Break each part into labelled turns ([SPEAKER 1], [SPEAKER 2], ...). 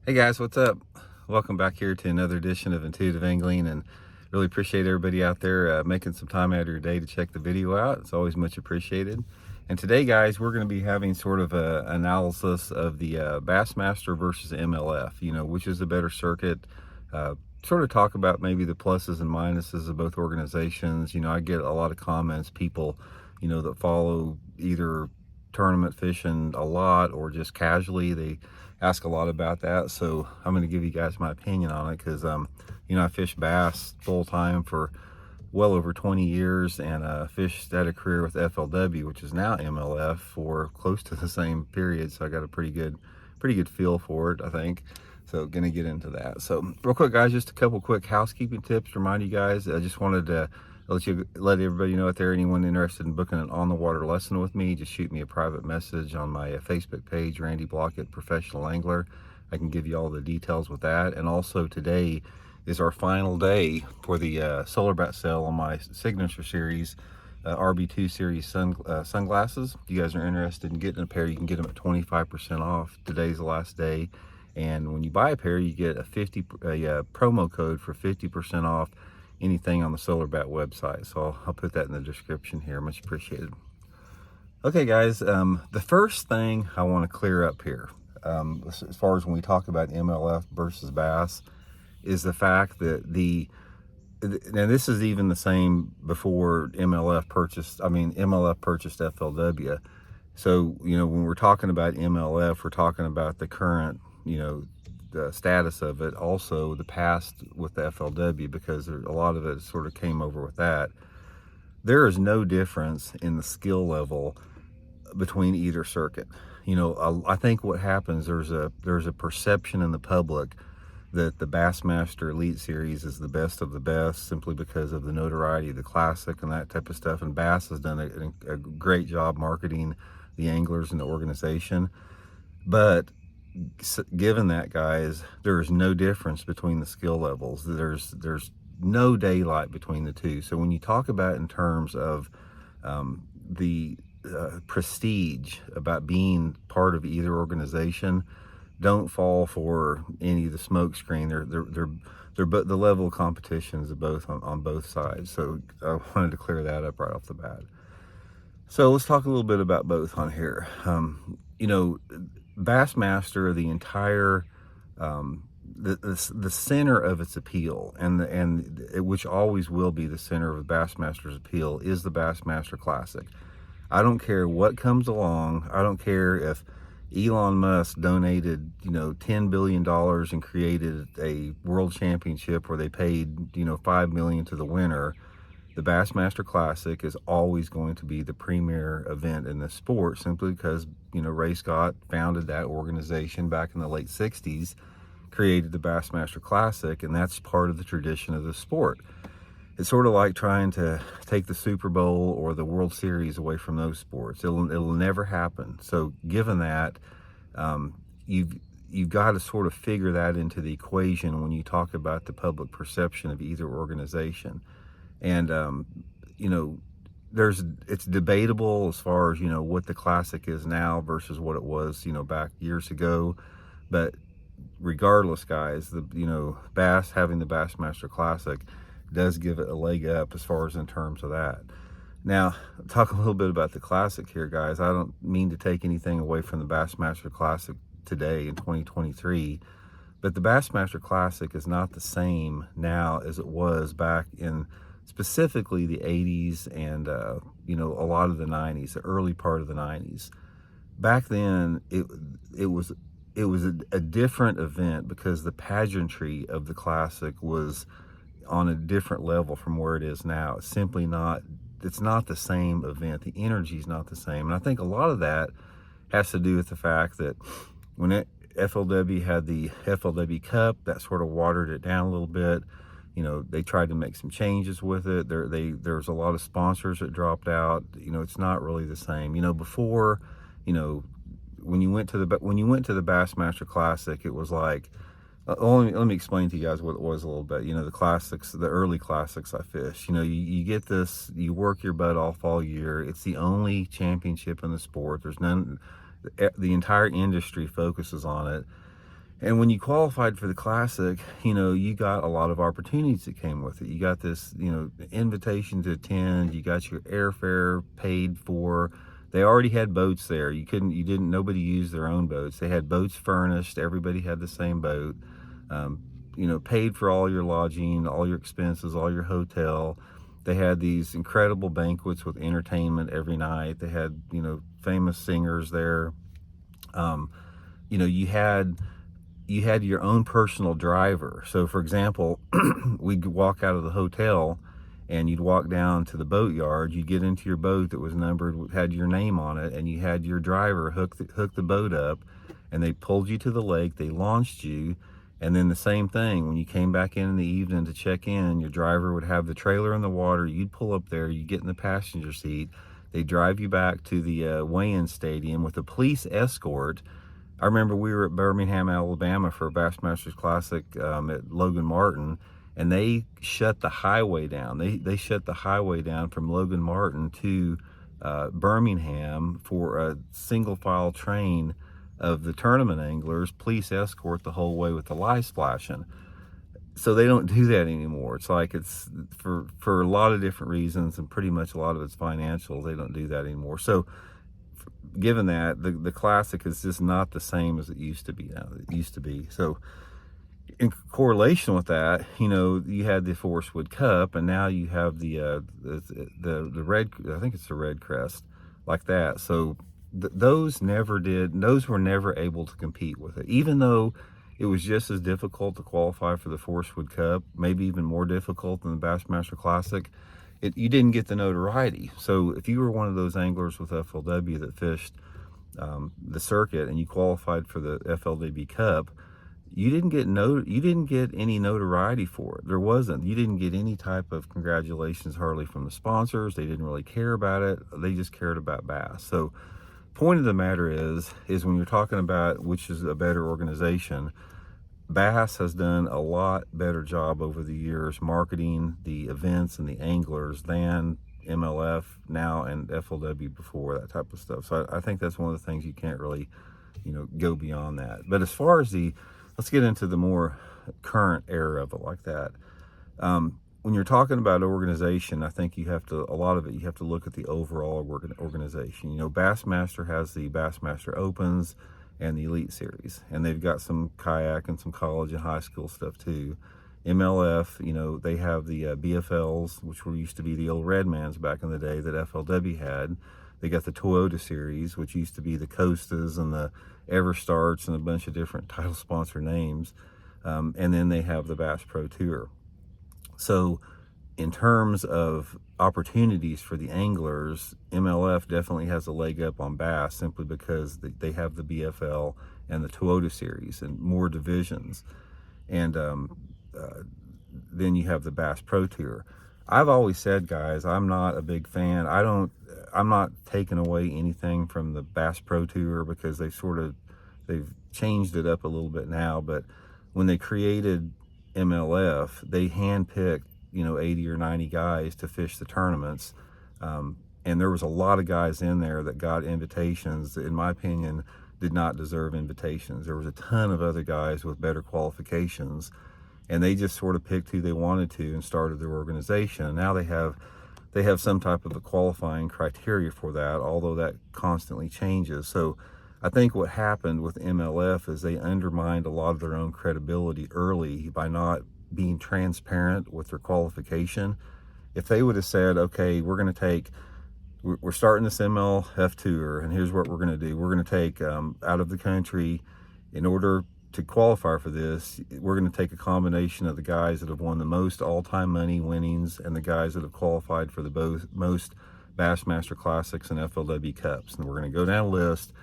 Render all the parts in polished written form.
[SPEAKER 1] Hey guys, what's up? Welcome back here to another edition of Intuitive Angling, and really appreciate everybody out there making some time out of your day to check the video out. It's always much appreciated. And today, guys, we're going to be having sort of an analysis of the Bassmaster versus MLF. Which is the better circuit. Sort of talk about maybe the pluses and minuses of both organizations. I get a lot of comments, people, that follow either tournament fishing a lot or just casually. They ask a lot about that, so I'm going to give you guys my opinion on it because I fished bass full time for well over 20 years, and fished at a career with FLW, which is now MLF, for close to the same period. So I got a pretty good feel for it, I think. So gonna get into that. So real quick, guys, just a couple quick housekeeping tips to remind you guys. I just wanted to let everybody know out there, anyone interested in booking an on-the-water lesson with me, just shoot me a private message on my Facebook page, Randy Blockett Professional Angler. I can give you all the details with that. And also, today is our final day for the solar bat sale on my signature series, RB2 series sunglasses. If you guys are interested in getting a pair, you can get them at 25% off. Today's the last day, and when you buy a pair, you get a promo code for 50% off anything on the Solar Bat website. So I'll put that in the description here. Much appreciated. Okay, guys, the first thing I want to clear up here, as far as when we talk about MLF versus Bass, is the fact that now this is even the same before MLF purchased FLW. So, when we're talking about MLF, we're talking about the current, the status of it, also the past with the FLW, because a lot of it sort of came over with that. There is no difference in the skill level between either circuit. I think what happens, there's a perception in the public that the Bassmaster Elite Series is the best of the best simply because of the notoriety of the Classic and that type of stuff. And Bass has done a great job marketing the anglers and the organization. But given that, guys, there is no difference between the skill levels. There's no daylight between the two. So when you talk about in terms of the prestige about being part of either organization, don't fall for any of the smoke screen. But the level of competition is both on both sides. So I wanted to clear that up right off the bat. So let's talk a little bit about both on here. Bassmaster, the entire the center of its appeal, which always will be the center of Bassmaster's appeal, is the Bassmaster Classic. I don't care what comes along. I don't care if Elon Musk donated, $10 billion and created a world championship where they paid, $5 million to the winner. The Bassmaster Classic is always going to be the premier event in the sport, simply because, Ray Scott founded that organization back in the late 60s, created the Bassmaster Classic, and that's part of the tradition of the sport. It's sort of like trying to take the Super Bowl or the World Series away from those sports. It'll never happen. So given that, you've got to sort of figure that into the equation when you talk about the public perception of either organization. And it's debatable as far as what the Classic is now versus what it was back years ago. But regardless, guys, Bass having the Bassmaster Classic does give it a leg up as far as in terms of that. Now, talk a little bit about the Classic here, guys. I don't mean to take anything away from the Bassmaster Classic today in 2023, but the Bassmaster Classic is not the same now as it was back in specifically the 80s and a lot of the 90s, the early part of the 90s. Back then, it was a different event because the pageantry of the Classic was on a different level from where it is now. It's simply not, it's not the same event. The energy is not the same. And I think a lot of that has to do with the fact that when FLW had the FLW Cup, that sort of watered it down a little bit. They tried to make some changes with it. There's a lot of sponsors that dropped out. It's not really the same. Before, when you went to the Bassmaster Classic, it was like, let me explain to you guys what it was a little bit. The classics, the early classics I fished, you get this, you work your butt off all year. It's the only championship in the sport. There's none, the entire industry focuses on it. And when you qualified for the Classic, you got a lot of opportunities that came with it. You got this, invitation to attend. You got your airfare paid for. They already had boats there. Nobody used their own boats. They had boats furnished. Everybody had the same boat. Paid for all your lodging, all your expenses, all your hotel. They had these incredible banquets with entertainment every night. They had, famous singers there. Um, you know, you had you had your own personal driver. So for example, we'd walk out of the hotel and you'd walk down to the boat yard, you'd get into your boat that was numbered, had your name on it, and you had your driver hook the boat up, and they pulled you to the lake, they launched you, and then the same thing, when you came back in the evening to check in, your driver would have the trailer in the water, you'd pull up there, you get in the passenger seat, they drive you back to the weigh-in stadium with a police escort. I remember we were at Birmingham, Alabama for a Bassmasters Classic at Logan Martin, and they shut the highway down. They shut the highway down from Logan Martin to Birmingham for a single file train of the tournament anglers, police escort the whole way with the lights flashing. So they don't do that anymore. It's like it's for a lot of different reasons, and pretty much a lot of it's financial. They don't do that anymore. So given that, the Classic is just not the same as it used to be now. It used to be. So in correlation with that, you had the Forest Wood Cup, and now you have the red, I think it's the Red Crest, like that. So those were never able to compete with it, even though it was just as difficult to qualify for the Forest Wood Cup, maybe even more difficult than the Bassmaster Classic. You didn't get the notoriety. So if you were one of those anglers with FLW that fished the circuit and you qualified for the FLW Cup, you didn't get any notoriety for it. You didn't get any type of congratulations hardly from the sponsors. They didn't really care about it. They just cared about bass. So point of the matter is when you're talking about which is a better organization, B.A.S.S has done a lot better job over the years marketing the events and the anglers than MLF now and FLW before, that type of stuff. So I think that's one of the things you can't really, go beyond that. But as far as let's get into the more current era of it like that. When you're talking about organization, I think you have to look at the overall organization. Bassmaster has the Bassmaster Opens and the Elite Series, and they've got some kayak and some college and high school stuff too. MLF, they have the BFLs, which used to be the old Redmans back in the day that FLW had. They got the Toyota Series, which used to be the Costas and the Everstarts and a bunch of different title sponsor names. And then they have the Bass Pro Tour. So in terms of opportunities for the anglers, MLF definitely has a leg up on Bass simply because they have the BFL and the Toyota Series and more divisions. And then you have the Bass Pro Tour. I've always said, guys, I'm not a big fan. I'm not taking away anything from the Bass Pro Tour because they've changed it up a little bit now. But when they created MLF, they handpicked 80 or 90 guys to fish the tournaments, and there was a lot of guys in there that got invitations that, in my opinion, did not deserve invitations. There was a ton of other guys with better qualifications, and they just sort of picked who they wanted to and started their organization. And now they have some type of a qualifying criteria for that, although that constantly changes. So I think what happened with MLF is they undermined a lot of their own credibility early by not being transparent with their qualification. If they would have said, okay, we're starting this MLF tour, and here's what we're going to do. We're going to take out of the country, in order to qualify for this, we're going to take a combination of the guys that have won the most all-time money winnings and the guys that have qualified for the most Bassmaster Classics and FLW Cups. And we're going to go down a list.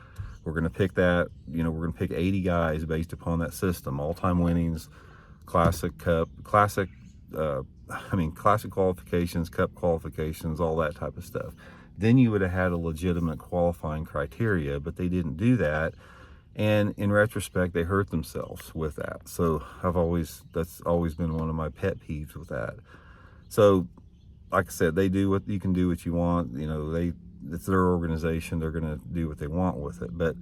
[SPEAKER 1] We're going to pick that, we're going to pick 80 guys based upon that system, all-time winnings, classic qualifications, cup qualifications, all that type of stuff. Then you would have had a legitimate qualifying criteria, but they didn't do that. And in retrospect, they hurt themselves with that. So that's always been one of my pet peeves with that. So like I said, you can do what you want. It's their organization. They're going to do what they want with it. But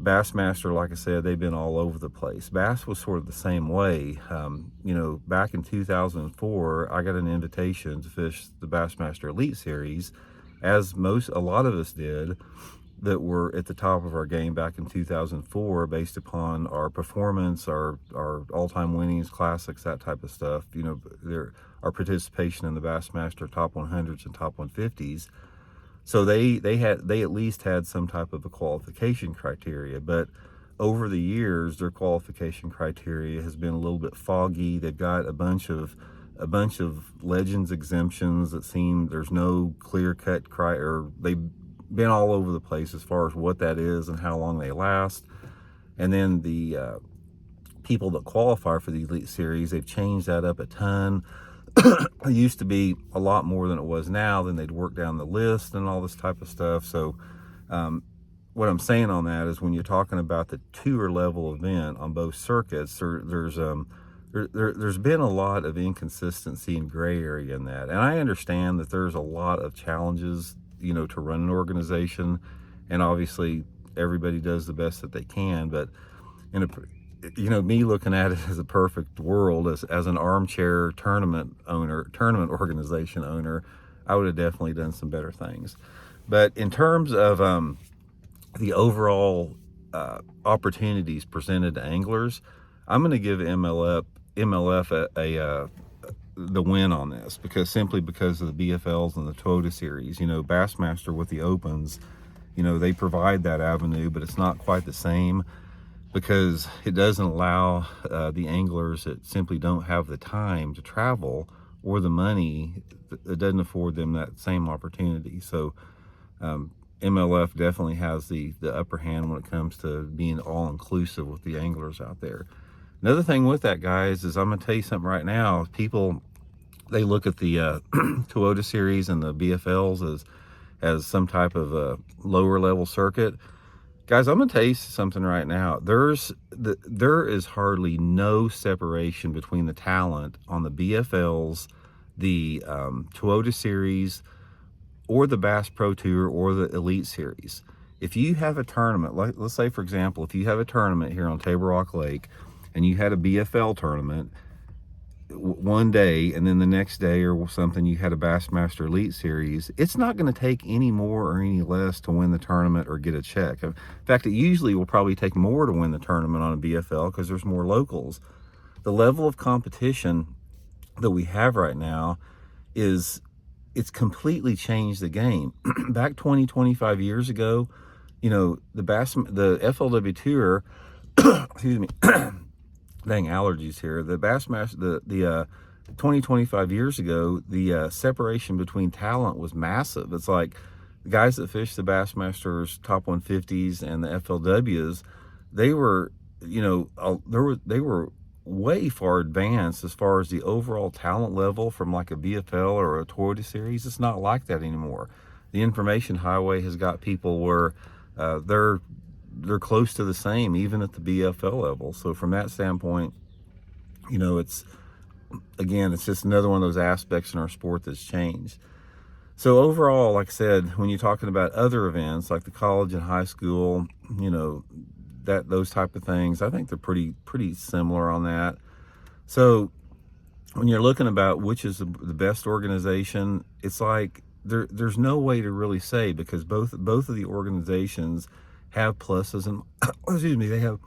[SPEAKER 1] Bassmaster, like I said, they've been all over the place. Bass was sort of the same way. You know, back in 2004, I got an invitation to fish the Bassmaster Elite Series, as a lot of us did, that were at the top of our game back in 2004, based upon our performance, our all-time winnings, classics, that type of stuff. You know, our participation in the Bassmaster top 100s and top 150s. So they at least had some type of a qualification criteria, but over the years their qualification criteria has been a little bit foggy. They've got a bunch of legends exemptions that seem there's no clear-cut or they've been all over the place as far as what that is and how long they last. And then the people that qualify for the Elite Series, they've changed that up a ton. It used to be a lot more than it was now. Then they'd work down the list and all this type of stuff. So what I'm saying on that is, when you're talking about the tour level event on both circuits, there's been a lot of inconsistency and gray area in that. And I understand that there's a lot of challenges, you know, to run an organization, and obviously everybody does the best that they can. But you know, me looking at it as a perfect world, as an armchair tournament organization owner, I would have definitely done some better things. But in terms of the overall opportunities presented to anglers, I'm going to give MLF the win on this, simply because of the BFLs and the Toyota Series. You know, Bassmaster with the Opens, you know, they provide that avenue, but it's not quite the same, because it doesn't allow the anglers that simply don't have the time to travel or the money. It doesn't afford them that same opportunity. So MLF definitely has the upper hand when it comes to being all-inclusive with the anglers out there. Another thing with that, guys, is I'm going to tell you something right now. People, they look at the Toyota Series and the BFLs as some type of a lower level circuit. Guys, I'm going to tell you something right now. There is hardly no separation between the talent on the BFLs, the Toyota Series, or the Bass Pro Tour, or the Elite Series. If you have a tournament, let's say, for example, if you have a tournament here on Table Rock Lake, and you had a BFL tournament one day, and then the next day or something you had a Bassmaster Elite Series, it's not going to take any more or any less to win the tournament or get a check. In fact, it usually will probably take more to win the tournament on a BFL, because there's more locals. The level of competition that we have right now it's completely changed the game. Back 20-25 years ago, you know, the FLW Tour excuse me, dang allergies here. The Bassmaster, the 20-25 years ago, the separation between talent was massive. It's like the guys that fished the Bassmasters top 150s and the FLWs, they were, you know, they were way far advanced as far as the overall talent level from like a BFL or a Toyota Series. It's not like that anymore. The information highway has got people where they're close to the same, even at the BFL level. So from that standpoint, you know, it's just another one of those aspects in our sport that's changed. So overall, like I said, when you're talking about other events like the college and high school, you know, those type of things, I think they're pretty similar on that. So when you're looking about which is the best organization, it's like there's no way to really say, because both of the organizations have pluses and excuse me, they have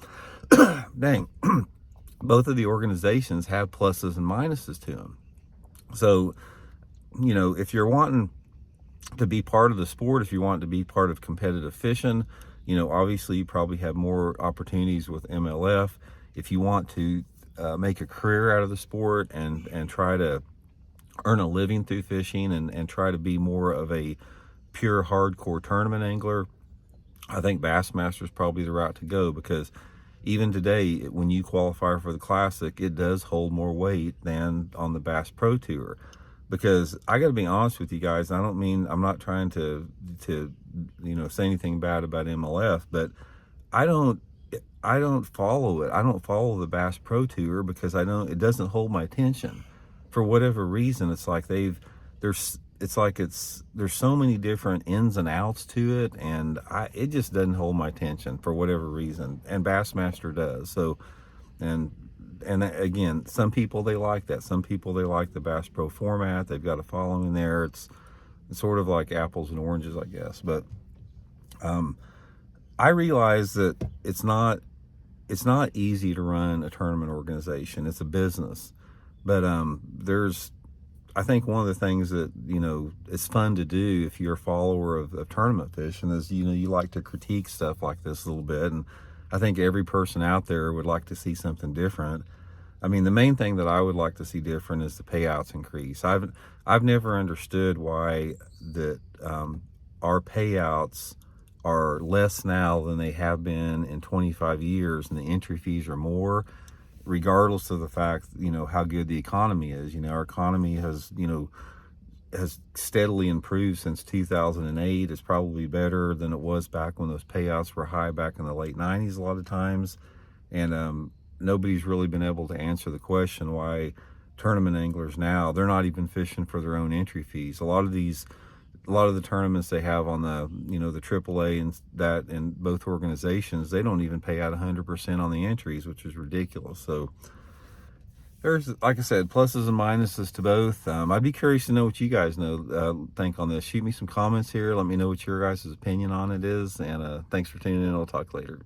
[SPEAKER 1] dang both of the organizations have pluses and minuses to them. So, you know, if you're wanting to be part of the sport, if you want to be part of competitive fishing, you know, obviously you probably have more opportunities with MLF. If you want to make a career out of the sport and try to earn a living through fishing and try to be more of a pure hardcore tournament angler, I think Bassmaster is probably the route to go, because even today, when you qualify for the Classic, it does hold more weight than on the Bass Pro Tour. Because I got to be honest with you guys, I'm not trying to you know, say anything bad about MLF, but I don't follow it. I don't follow the Bass Pro Tour because it doesn't hold my attention for whatever reason. It's like they're it's like there's so many different ins and outs to it, and it just doesn't hold my attention for whatever reason, and Bassmaster does. So, and again, some people they like that. Some people they like the Bass Pro format. They've got a following there. It's sort of like apples and oranges, I guess. But I realize that it's not easy to run a tournament organization. It's a business, but I think one of the things that, it's fun to do if you're a follower of tournament fishing is, you like to critique stuff like this a little bit. And I think every person out there would like to see something different. I mean, the main thing that I would like to see different is the payouts increase. I've never understood why that our payouts are less now than they have been in 25 years, and the entry fees are more, regardless of the fact, how good the economy is. Our economy has steadily improved since 2008. It's probably better than it was back when those payouts were high back in the late 90s a lot of times. And nobody's really been able to answer the question why tournament anglers now, they're not even fishing for their own entry fees. A lot of the tournaments they have on the the AAA and that in both organizations, they don't even pay out 100% on the entries, which is ridiculous. So there's, like I said, pluses and minuses to both. I'd be curious to know what you guys think on this. Shoot me some comments here. Let me know what your guys' opinion on it is. And thanks for tuning in. I'll talk later.